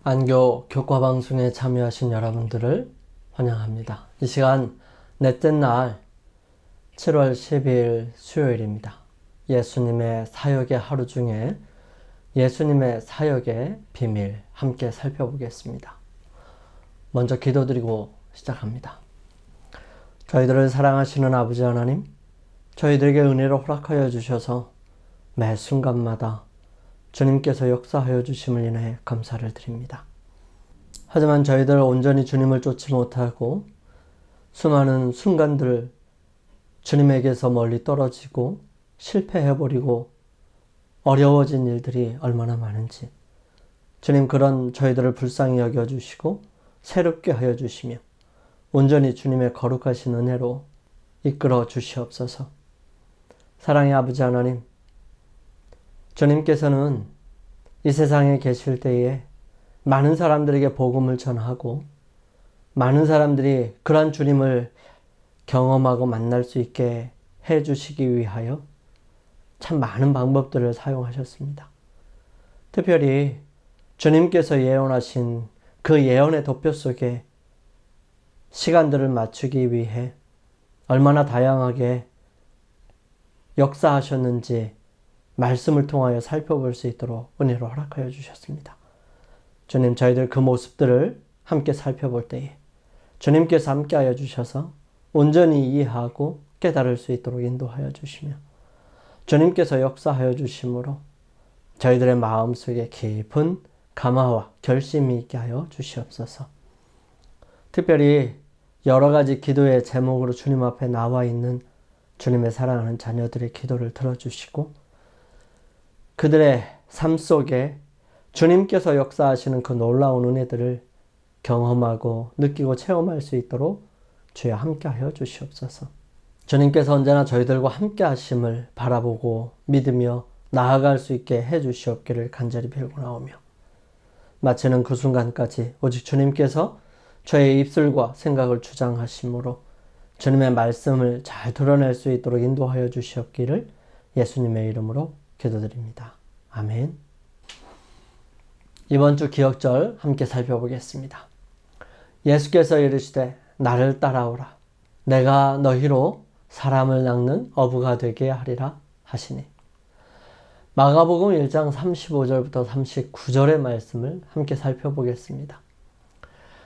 안교 교과방송에 참여하신 여러분들을 환영합니다. 이 시간 넷째 날 7월 12일 수요일입니다. 예수님의 사역의 하루 중에 예수님의 사역의 비밀 함께 살펴보겠습니다. 먼저 기도드리고 시작합니다. 저희들을 사랑하시는 아버지 하나님, 저희들에게 은혜를 허락하여 주셔서 매 순간마다 주님께서 역사하여 주심을 인해 감사를 드립니다. 하지만 저희들 온전히 주님을 쫓지 못하고 수많은 순간들 주님에게서 멀리 떨어지고 실패해버리고 어려워진 일들이 얼마나 많은지 주님 그런 저희들을 불쌍히 여겨주시고 새롭게 하여 주시며 온전히 주님의 거룩하신 은혜로 이끌어 주시옵소서. 사랑의 아버지 하나님, 주님께서는 이 세상에 계실 때에 많은 사람들에게 복음을 전하고 많은 사람들이 그러한 주님을 경험하고 만날 수 있게 해주시기 위하여 참 많은 방법들을 사용하셨습니다. 특별히 주님께서 예언하신 그 예언의 도표 속에 시간들을 맞추기 위해 얼마나 다양하게 역사하셨는지 말씀을 통하여 살펴볼 수 있도록 은혜로 허락하여 주셨습니다. 주님, 저희들 그 모습들을 함께 살펴볼 때에 주님께서 함께하여 주셔서 온전히 이해하고 깨달을 수 있도록 인도하여 주시며 주님께서 역사하여 주심으로 저희들의 마음속에 깊은 감화와 결심이 있게 하여 주시옵소서. 특별히 여러 가지 기도의 제목으로 주님 앞에 나와 있는 주님의 사랑하는 자녀들의 기도를 들어주시고 그들의 삶 속에 주님께서 역사하시는 그 놀라운 은혜들을 경험하고 느끼고 체험할 수 있도록 주여 함께하여 주시옵소서. 주님께서 언제나 저희들과 함께하심을 바라보고 믿으며 나아갈 수 있게 해주시옵기를 간절히 빌고 나오며 마치는 그 순간까지 오직 주님께서 저의 입술과 생각을 주장하심으로 주님의 말씀을 잘 드러낼 수 있도록 인도하여 주시옵기를 예수님의 이름으로 기도드립니다. 아멘. 이번 주 기억절 함께 살펴보겠습니다. 예수께서 이르시되 나를 따라오라. 내가 너희로 사람을 낚는 어부가 되게 하리라 하시니. 마가복음 1장 35절부터 39절의 말씀을 함께 살펴보겠습니다.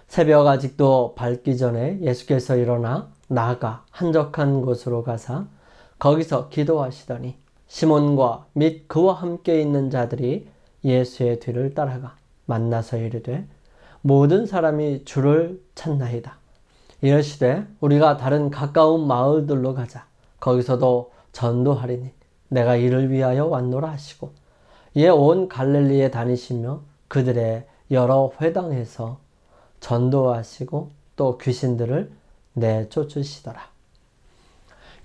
새벽 아직도 밝기 전에 예수께서 일어나 나아가 한적한 곳으로 가사 거기서 기도하시더니 시몬과 및 그와 함께 있는 자들이 예수의 뒤를 따라가 만나서 이르되 모든 사람이 주를 찾나이다. 이르시되 우리가 다른 가까운 마을들로 가자. 거기서도 전도하리니 내가 이를 위하여 왔노라 하시고 이에 온 갈릴리에 다니시며 그들의 여러 회당에서 전도하시고 또 귀신들을 내쫓으시더라.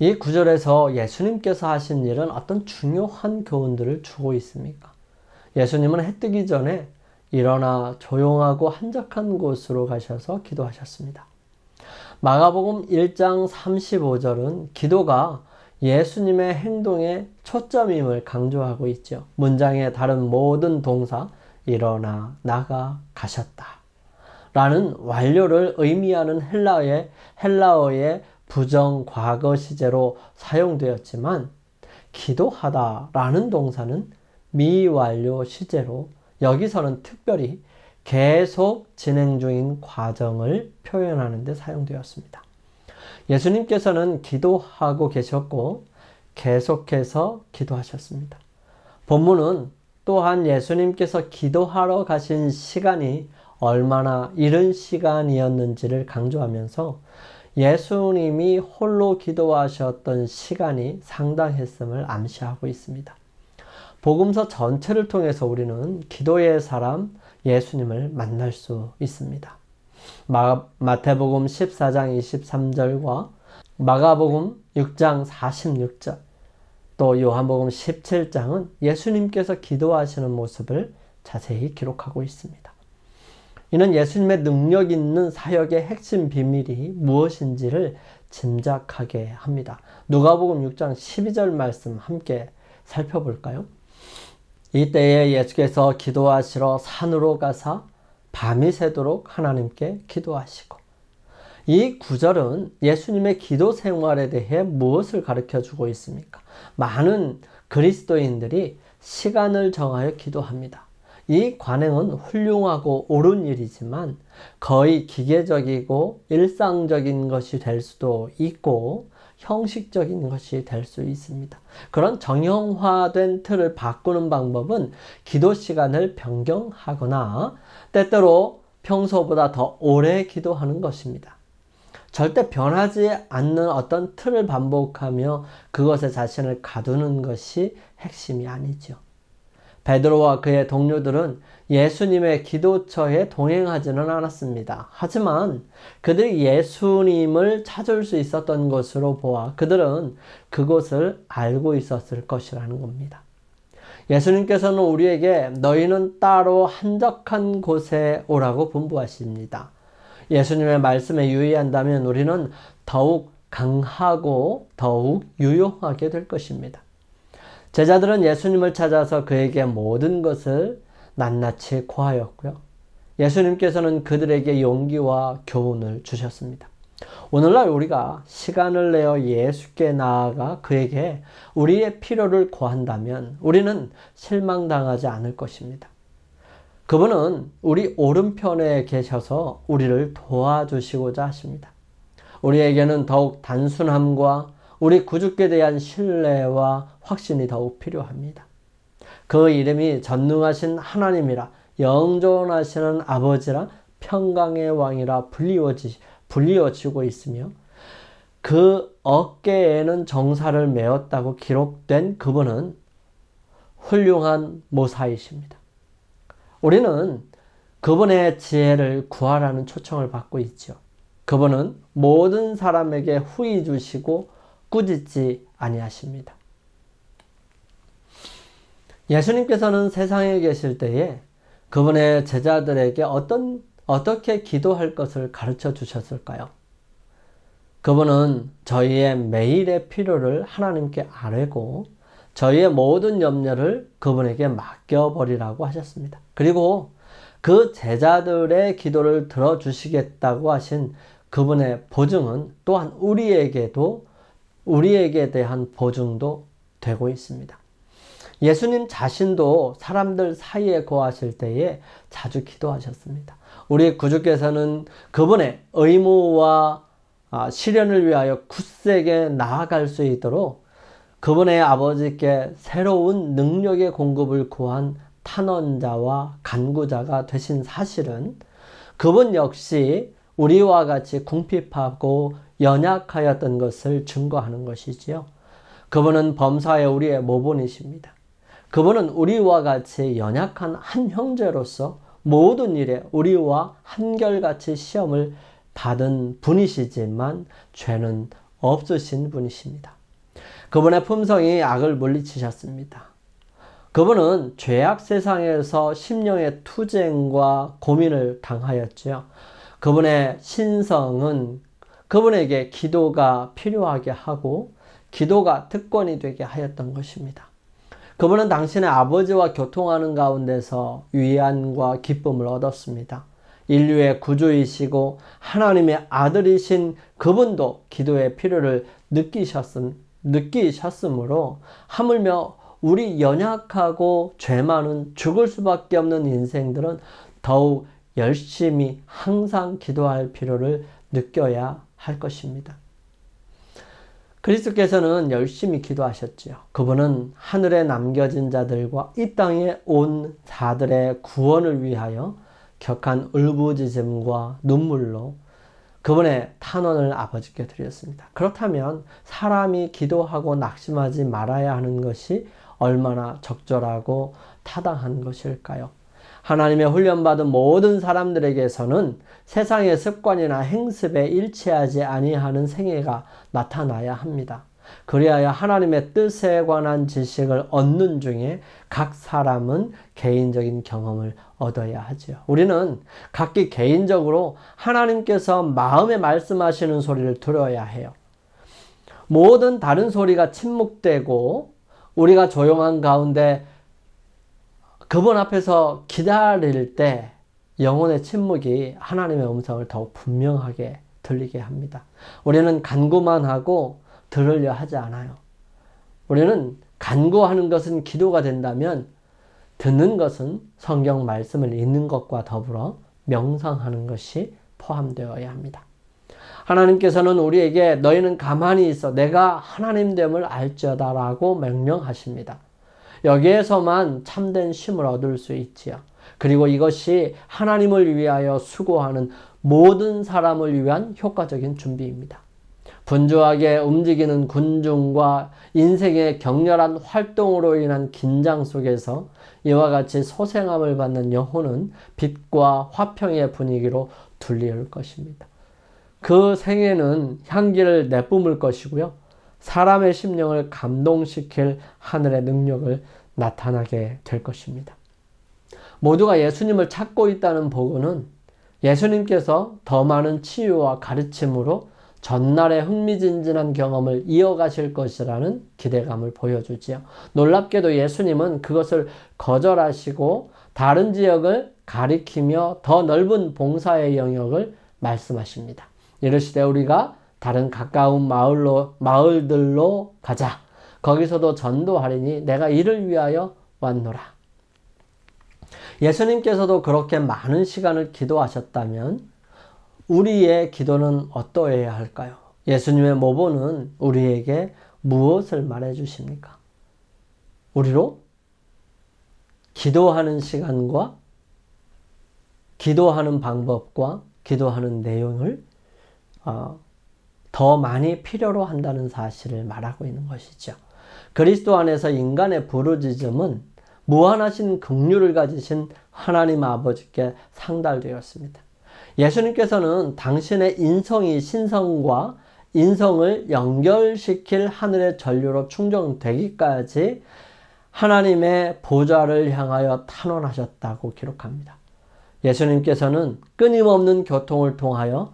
이 구절에서 예수님께서 하신 일은 어떤 중요한 교훈들을 주고 있습니까? 예수님은 해 뜨기 전에 일어나 조용하고 한적한 곳으로 가셔서 기도하셨습니다. 마가복음 1장 35절은 기도가 예수님의 행동의 초점임을 강조하고 있죠. 문장의 다른 모든 동사 일어나 나가 가셨다 라는 완료를 의미하는 헬라어의 부정 과거 시제로 사용되었지만 기도하다 라는 동사는 미완료 시제로 여기서는 특별히 계속 진행 중인 과정을 표현하는 데 사용되었습니다. 예수님께서는 기도하고 계셨고 계속해서 기도하셨습니다. 본문은 또한 예수님께서 기도하러 가신 시간이 얼마나 이른 시간이었는지를 강조하면서 예수님이 홀로 기도하셨던 시간이 상당했음을 암시하고 있습니다. 복음서 전체를 통해서 우리는 기도의 사람 예수님을 만날 수 있습니다. 마태복음 14장 23절과 마가복음 6장 46절 또 요한복음 17장은 예수님께서 기도하시는 모습을 자세히 기록하고 있습니다. 이는 예수님의 능력 있는 사역의 핵심 비밀이 무엇인지를 짐작하게 합니다. 누가복음 6장 12절 말씀 함께 살펴볼까요? 이때에 예수께서 기도하시러 산으로 가사 밤이 새도록 하나님께 기도하시고, 이 구절은 예수님의 기도 생활에 대해 무엇을 가르쳐 주고 있습니까? 많은 그리스도인들이 시간을 정하여 기도합니다. 이 관행은 훌륭하고 옳은 일이지만 거의 기계적이고 일상적인 것이 될 수도 있고 형식적인 것이 될 수 있습니다. 그런 정형화된 틀을 바꾸는 방법은 기도 시간을 변경하거나 때때로 평소보다 더 오래 기도하는 것입니다. 절대 변하지 않는 어떤 틀을 반복하며 그것에 자신을 가두는 것이 핵심이 아니죠. 베드로와 그의 동료들은 예수님의 기도처에 동행하지는 않았습니다. 하지만 그들이 예수님을 찾을 수 있었던 것으로 보아 그들은 그곳을 알고 있었을 것이라는 겁니다. 예수님께서는 우리에게 너희는 따로 한적한 곳에 오라고 분부하십니다. 예수님의 말씀에 유의한다면 우리는 더욱 강하고 더욱 유용하게 될 것입니다. 제자들은 예수님을 찾아서 그에게 모든 것을 낱낱이 고하였고요. 예수님께서는 그들에게 용기와 교훈을 주셨습니다. 오늘날 우리가 시간을 내어 예수께 나아가 그에게 우리의 필요를 고한다면 우리는 실망당하지 않을 것입니다. 그분은 우리 오른편에 계셔서 우리를 도와주시고자 하십니다. 우리에게는 더욱 단순함과 우리 구주께 대한 신뢰와 확신이 더욱 필요합니다. 그 이름이 전능하신 하나님이라 영존하시는 아버지라 평강의 왕이라 불리워지고 있으며 그 어깨에는 정사를 메었다고 기록된 그분은 훌륭한 모사이십니다. 우리는 그분의 지혜를 구하라는 초청을 받고 있죠. 그분은 모든 사람에게 후히 주시고 꾸짖지 아니하십니다. 예수님께서는 세상에 계실 때에 그분의 제자들에게 어떻게 기도할 것을 가르쳐 주셨을까요? 그분은 저희의 매일의 필요를 하나님께 아뢰고 저희의 모든 염려를 그분에게 맡겨버리라고 하셨습니다. 그리고 그 제자들의 기도를 들어주시겠다고 하신 그분의 보증은 또한 우리에게 대한 보증도 되고 있습니다. 예수님 자신도 사람들 사이에 거하실 때에 자주 기도하셨습니다. 우리 구주께서는 그분의 의무와 실현을 위하여 굳세게 나아갈 수 있도록 그분의 아버지께 새로운 능력의 공급을 구한 탄원자와 간구자가 되신 사실은 그분 역시 우리와 같이 궁핍하고 연약하였던 것을 증거하는 것이지요. 그분은 범사에 우리의 모본이십니다. 그분은 우리와 같이 연약한 한 형제로서 모든 일에 우리와 한결같이 시험을 받은 분이시지만 죄는 없으신 분이십니다. 그분의 품성이 악을 물리치셨습니다. 그분은 죄악 세상에서 심령의 투쟁과 고민을 당하였지요. 그분의 신성은 그분에게 기도가 필요하게 하고 기도가 특권이 되게 하였던 것입니다. 그분은 당신의 아버지와 교통하는 가운데서 위안과 기쁨을 얻었습니다. 인류의 구주이시고 하나님의 아들이신 그분도 기도의 필요를 느끼셨으므로 하물며 우리 연약하고 죄 많은 죽을 수밖에 없는 인생들은 더욱 열심히 항상 기도할 필요를 느껴야 할 것입니다. 그리스도께서는 열심히 기도하셨지요. 그분은 하늘에 남겨진 자들과 이 땅에 온 자들의 구원을 위하여 격한 울부짖음과 눈물로 그분의 탄원을 아버지께 드렸습니다. 그렇다면 사람이 기도하고 낙심하지 말아야 하는 것이 얼마나 적절하고 타당한 것일까요? 하나님의 훈련받은 모든 사람들에게서는 세상의 습관이나 행습에 일치하지 아니하는 생애가 나타나야 합니다. 그리하여 하나님의 뜻에 관한 지식을 얻는 중에 각 사람은 개인적인 경험을 얻어야 하죠. 우리는 각기 개인적으로 하나님께서 마음에 말씀하시는 소리를 들어야 해요. 모든 다른 소리가 침묵되고 우리가 조용한 가운데 그분 앞에서 기다릴 때 영혼의 침묵이 하나님의 음성을 더욱 분명하게 들리게 합니다. 우리는 간구만 하고 들으려 하지 않아요. 우리는 간구하는 것은 기도가 된다면 듣는 것은 성경 말씀을 읽는 것과 더불어 명상하는 것이 포함되어야 합니다. 하나님께서는 우리에게 너희는 가만히 있어 내가 하나님됨을 알지어다 라고 명령하십니다. 여기에서만 참된 쉼을 얻을 수 있지요. 그리고 이것이 하나님을 위하여 수고하는 모든 사람을 위한 효과적인 준비입니다. 분주하게 움직이는 군중과 인생의 격렬한 활동으로 인한 긴장 속에서 이와 같이 소생함을 받는 영혼은 빛과 화평의 분위기로 둘리을 것입니다. 그 생애는 향기를 내뿜을 것이고요. 사람의 심령을 감동시킬 하늘의 능력을 나타나게 될 것입니다. 모두가 예수님을 찾고 있다는 보고는 예수님께서 더 많은 치유와 가르침으로 전날의 흥미진진한 경험을 이어가실 것이라는 기대감을 보여주지요. 놀랍게도 예수님은 그것을 거절하시고 다른 지역을 가리키며 더 넓은 봉사의 영역을 말씀하십니다. 이르시되 우리가 다른 가까운 마을들로 가자. 거기서도 전도하리니 내가 이를 위하여 왔노라. 예수님께서도 그렇게 많은 시간을 기도하셨다면 우리의 기도는 어떠해야 할까요? 예수님의 모본은 우리에게 무엇을 말해 주십니까? 우리로 기도하는 시간과 기도하는 방법과 기도하는 내용을 더 많이 필요로 한다는 사실을 말하고 있는 것이죠. 그리스도 안에서 인간의 부르짖음은 무한하신 긍휼을 가지신 하나님 아버지께 상달되었습니다. 예수님께서는 당신의 인성이 신성과 인성을 연결시킬 하늘의 전류로 충전되기까지 하나님의 보좌를 향하여 탄원하셨다고 기록합니다. 예수님께서는 끊임없는 교통을 통하여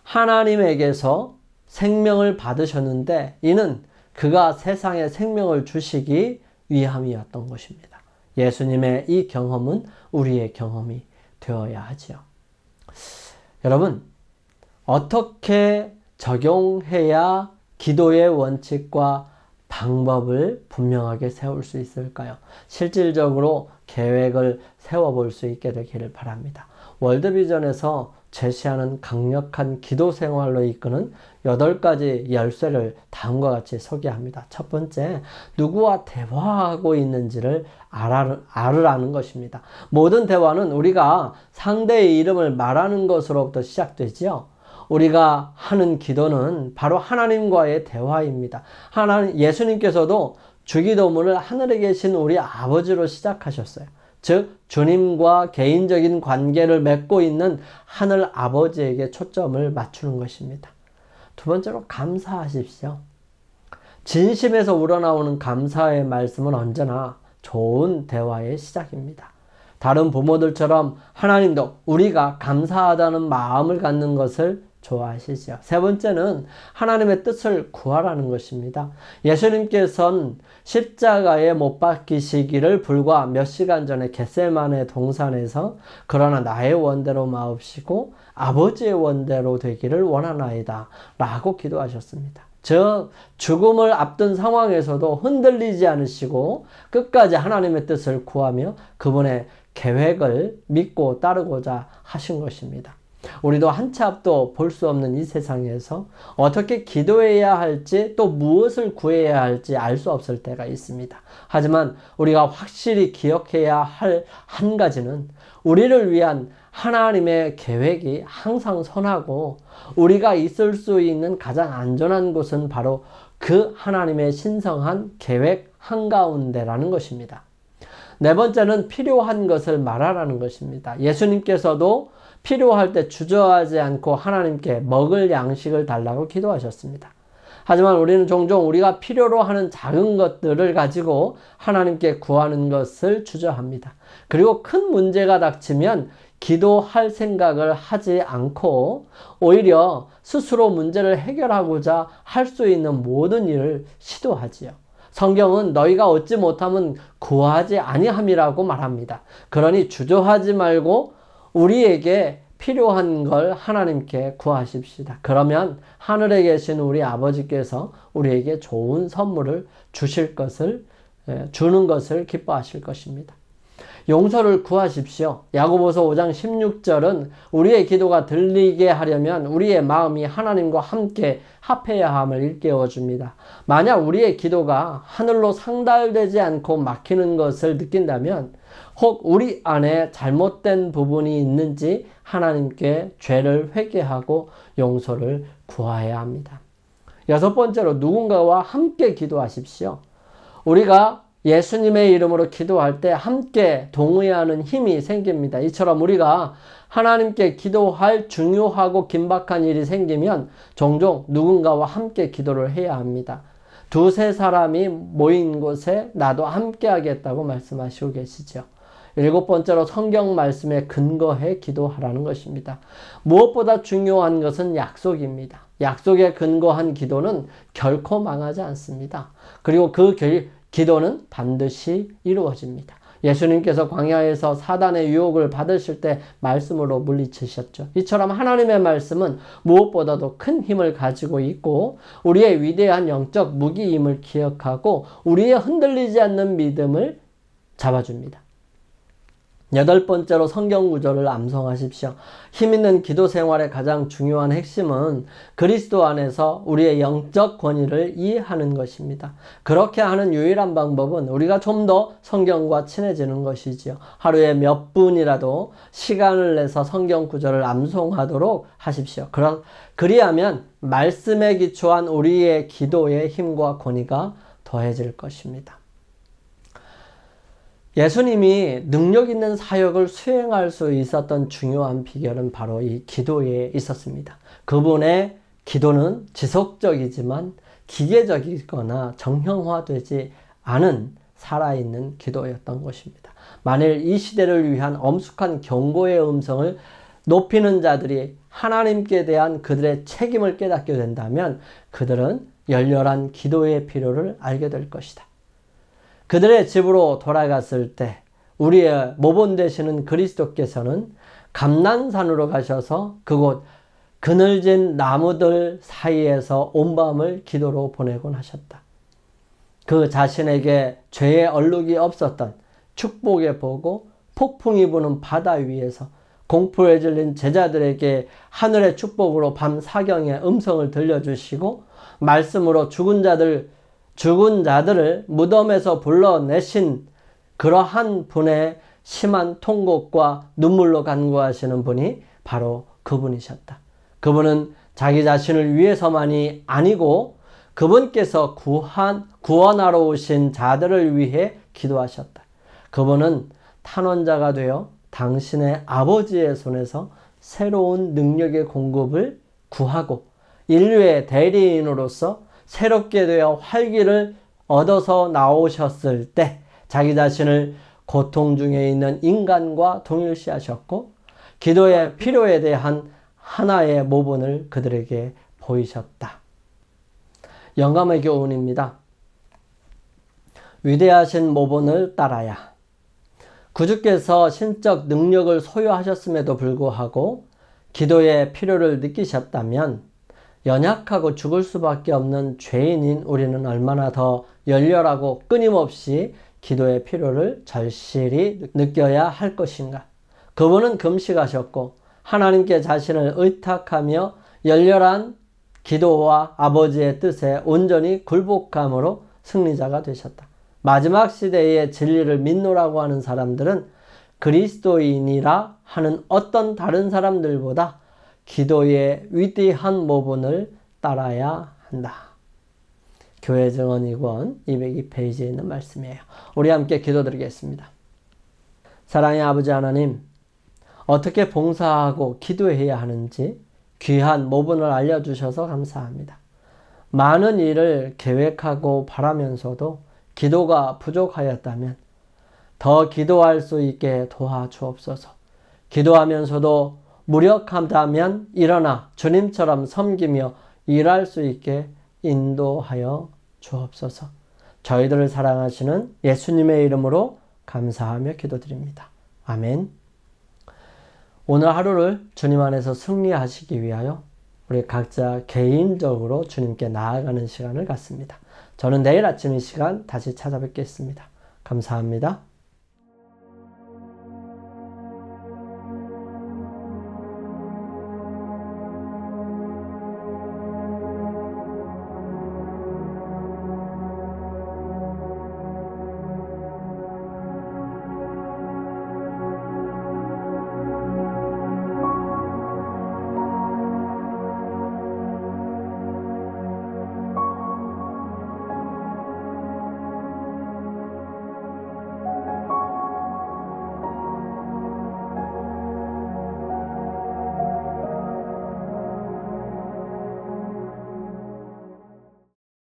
하나님에게서 생명을 받으셨는데 이는 그가 세상에 생명을 주시기 위함이었던 것입니다. 예수님의 이 경험은 우리의 경험이 되어야 하지요. 여러분, 어떻게 적용해야 기도의 원칙과 방법을 분명하게 세울 수 있을까요? 실질적으로 계획을 세워볼 수 있게 되기를 바랍니다. 월드비전에서 제시하는 강력한 기도 생활로 이끄는 8가지 열쇠를 다음과 같이 소개합니다. 첫 번째, 누구와 대화하고 있는지를 알으라는 것입니다. 모든 대화는 우리가 상대의 이름을 말하는 것으로부터 시작되지요. 우리가 하는 기도는 바로 하나님과의 대화입니다. 예수님께서도 주기도문을 하늘에 계신 우리 아버지로 시작하셨어요. 즉 주님과 개인적인 관계를 맺고 있는 하늘 아버지에게 초점을 맞추는 것입니다. 두 번째로 감사하십시오. 진심에서 우러나오는 감사의 말씀은 언제나 좋은 대화의 시작입니다. 다른 부모들처럼 하나님도 우리가 감사하다는 마음을 갖는 것을 좋아하시죠. 세 번째는 하나님의 뜻을 구하라는 것입니다. 예수님께서는 십자가에 못 박히시기를 불과 몇 시간 전에 겟세마네 동산에서 그러나 나의 원대로 마옵시고 아버지의 원대로 되기를 원하나이다 라고 기도하셨습니다. 즉 죽음을 앞둔 상황에서도 흔들리지 않으시고 끝까지 하나님의 뜻을 구하며 그분의 계획을 믿고 따르고자 하신 것입니다. 우리도 한 치 앞도 볼 수 없는 이 세상에서 어떻게 기도해야 할지 또 무엇을 구해야 할지 알 수 없을 때가 있습니다. 하지만 우리가 확실히 기억해야 할 한 가지는 우리를 위한 하나님의 계획이 항상 선하고 우리가 있을 수 있는 가장 안전한 곳은 바로 그 하나님의 신성한 계획 한가운데라는 것입니다. 네 번째는 필요한 것을 말하라는 것입니다. 예수님께서도 필요할 때 주저하지 않고 하나님께 먹을 양식을 달라고 기도하셨습니다. 하지만 우리는 종종 우리가 필요로 하는 작은 것들을 가지고 하나님께 구하는 것을 주저합니다. 그리고 큰 문제가 닥치면 기도할 생각을 하지 않고 오히려 스스로 문제를 해결하고자 할 수 있는 모든 일을 시도하지요. 성경은 너희가 얻지 못하면 구하지 아니함이라고 말합니다. 그러니 주저하지 말고 우리에게 필요한 걸 하나님께 구하십시다. 그러면 하늘에 계신 우리 아버지께서 우리에게 좋은 선물을 주는 것을 기뻐하실 것입니다. 용서를 구하십시오. 야고보서 5장 16절은 우리의 기도가 들리게 하려면 우리의 마음이 하나님과 함께 합해야 함을 일깨워 줍니다. 만약 우리의 기도가 하늘로 상달되지 않고 막히는 것을 느낀다면 혹 우리 안에 잘못된 부분이 있는지 하나님께 죄를 회개하고 용서를 구해야 합니다. 여섯 번째로 누군가와 함께 기도하십시오. 우리가 예수님의 이름으로 기도할 때 함께 동의하는 힘이 생깁니다. 이처럼 우리가 하나님께 기도할 중요하고 긴박한 일이 생기면 종종 누군가와 함께 기도를 해야 합니다. 두세 사람이 모인 곳에 나도 함께 하겠다고 말씀하시고 계시죠. 일곱 번째로 성경 말씀에 근거해 기도하라는 것입니다. 무엇보다 중요한 것은 약속입니다. 약속에 근거한 기도는 결코 망하지 않습니다. 그리고 그 기도는 반드시 이루어집니다. 예수님께서 광야에서 사단의 유혹을 받으실 때 말씀으로 물리치셨죠. 이처럼 하나님의 말씀은 무엇보다도 큰 힘을 가지고 있고 우리의 위대한 영적 무기임을 기억하고 우리의 흔들리지 않는 믿음을 잡아줍니다. 여덟 번째로 성경 구절을 암송하십시오. 힘있는 기도 생활의 가장 중요한 핵심은 그리스도 안에서 우리의 영적 권위를 이해하는 것입니다. 그렇게 하는 유일한 방법은 우리가 좀 더 성경과 친해지는 것이지요. 하루에 몇 분이라도 시간을 내서 성경 구절을 암송하도록 하십시오. 그리하면 말씀에 기초한 우리의 기도의 힘과 권위가 더해질 것입니다. 예수님이 능력 있는 사역을 수행할 수 있었던 중요한 비결은 바로 이 기도에 있었습니다. 그분의 기도는 지속적이지만 기계적이거나 정형화되지 않은 살아있는 기도였던 것입니다. 만일 이 시대를 위한 엄숙한 경고의 음성을 높이는 자들이 하나님께 대한 그들의 책임을 깨닫게 된다면 그들은 열렬한 기도의 필요를 알게 될 것이다. 그들의 집으로 돌아갔을 때 우리의 모본 되시는 그리스도께서는 감난산으로 가셔서 그곳 그늘진 나무들 사이에서 온 밤을 기도로 보내곤 하셨다. 그 자신에게 죄의 얼룩이 없었던 축복의 보고 폭풍이 부는 바다 위에서 공포에 질린 제자들에게 하늘의 축복으로 밤 사경에 음성을 들려주시고 말씀으로 죽은 자들을 무덤에서 불러내신 그러한 분의 심한 통곡과 눈물로 간구하시는 분이 바로 그분이셨다. 그분은 자기 자신을 위해서만이 아니고 그분께서 구원하러 오신 자들을 위해 기도하셨다. 그분은 탄원자가 되어 당신의 아버지의 손에서 새로운 능력의 공급을 구하고 인류의 대리인으로서 새롭게 되어 활기를 얻어서 나오셨을 때 자기 자신을 고통 중에 있는 인간과 동일시하셨고 기도의 필요에 대한 하나의 모본을 그들에게 보이셨다. 영감의 교훈입니다. 위대하신 모본을 따라야. 구주께서 신적 능력을 소유하셨음에도 불구하고 기도의 필요를 느끼셨다면 연약하고 죽을 수밖에 없는 죄인인 우리는 얼마나 더 열렬하고 끊임없이 기도의 필요를 절실히 느껴야 할 것인가. 그분은 금식하셨고 하나님께 자신을 의탁하며 열렬한 기도와 아버지의 뜻에 온전히 굴복함으로 승리자가 되셨다. 마지막 시대의 진리를 믿노라고 하는 사람들은 그리스도인이라 하는 어떤 다른 사람들보다 기도의 위대한 모본을 따라야 한다. 교회 증언 2권 202페이지에 있는 말씀이에요. 우리 함께 기도드리겠습니다. 사랑의 아버지 하나님, 어떻게 봉사하고 기도해야 하는지 귀한 모본을 알려주셔서 감사합니다. 많은 일을 계획하고 바라면서도 기도가 부족하였다면 더 기도할 수 있게 도와주옵소서. 기도하면서도 무력하다면 일어나 주님처럼 섬기며 일할 수 있게 인도하여 주옵소서. 저희들을 사랑하시는 예수님의 이름으로 감사하며 기도드립니다. 아멘. 오늘 하루를 주님 안에서 승리하시기 위하여 우리 각자 개인적으로 주님께 나아가는 시간을 갖습니다. 저는 내일 아침 이 시간 다시 찾아뵙겠습니다. 감사합니다.